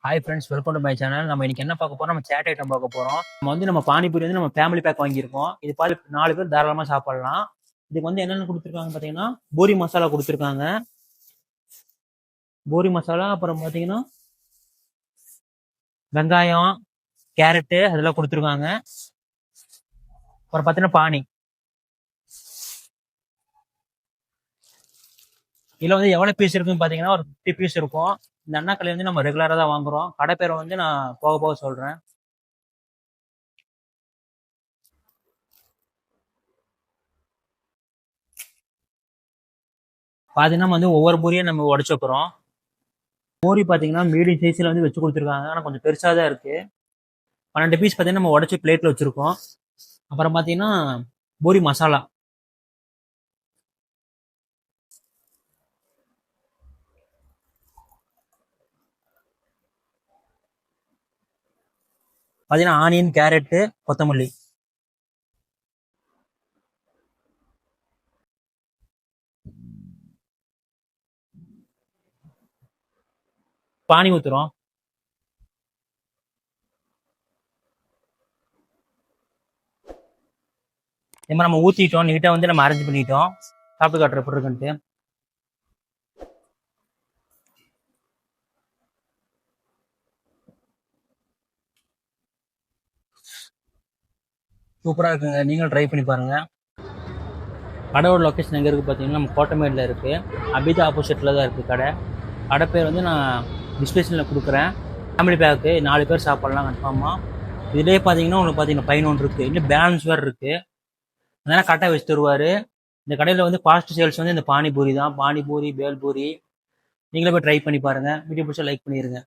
Hi friends, welcome to my channel. நம்ம இன்னைக்கு என்ன பார்க்க போறோம்? நம்ம சேட் ஐட்டம் பார்க்க போறோம். நம்ம பானிபூரி நம்ம ஃபேமிலி பேக் வாங்கியிருக்கோம். இது பார்த்து 4 பேர் தாராளமா சாப்பிடலாம். இதுக்கு என்னென்ன கொடுத்துருக்காங்க பார்த்தீங்கன்னா, பூரி மசாலா கொடுத்துருக்காங்க. பூரி மசாலா, அப்புறம் பார்த்தீங்கன்னா வெங்காயம், கேரட்டு அதெல்லாம் கொடுத்துருக்காங்க. அப்புறம் பார்த்தீங்கன்னா இதுல எவ்வளவு பீஸ் இருக்குன்னு பார்த்தீங்கன்னா ஒரு 50 பீஸ் இருக்கும். இந்த அண்ணா கடையில் நம்ம ரெகுலரா தான் வாங்குறோம். கடை பேரை நான் போக போக சொல்றேன். பார்த்தீங்கன்னா ஒவ்வொரு பூரியும் நம்ம உடச்சு வைக்கிறோம். பூரி பார்த்தீங்கன்னா மீடியம் சைஸ்ல வச்சு கொடுத்துருக்காங்க. ஆனால் கொஞ்சம் பெருசாக தான் இருக்கு. 12 பீஸ் பார்த்தீங்கன்னா நம்ம உடச்சி பிளேட்ல வச்சிருக்கோம். அப்புறம் பார்த்தீங்கன்னா பூரி மசாலா பார்த்தீங்கன்னா ஆனியன், கேரட்டு, கொத்தமல்லி. பானி ஊத்துறோம். இந்த மாதிரி நம்ம ஊத்திட்டோம். நீட்டா நம்ம அரேஞ்ச் பண்ணிட்டோம். சாப்பிட்டு காட்டுற எப்படி இருக்குன்ட்டு. சூப்பரா இருக்குங்க. நீங்களும் ட்ரை பண்ணி பாருங்க. கடையோட லொக்கேஷன் எங்க இருக்கு பார்த்தீங்கன்னா நம்ம கோட்டமேடில் இருக்கு. அபிதா ஆப்போசிட்ல தான் இருக்கு கடை. கடை பேர் நான் டிஸ்கிரிப்ஷனில் கொடுக்குறேன். ஃபேமிலி பேக்கு 4 பேர் சாப்பிடலாம் கன்ஃபார்மா. இதுலேயே பார்த்தீங்கன்னா உங்களுக்கு பார்த்தீங்கன்னா 11 இருக்கு. இன்னும் பேலன்ஸ் வேறு இருக்கு. அதனால கரெக்டாக வச்சு தருவார். இந்த கடையில் ஃபாஸ்ட் சேல்ஸ் இந்த பானிபூரி தான். பானிபூரி, பேல்பூரி. நீங்களே போய் ட்ரை பண்ணி பாருங்க. வீடியோ பிடிச்சா லைக் பண்ணிடுங்க.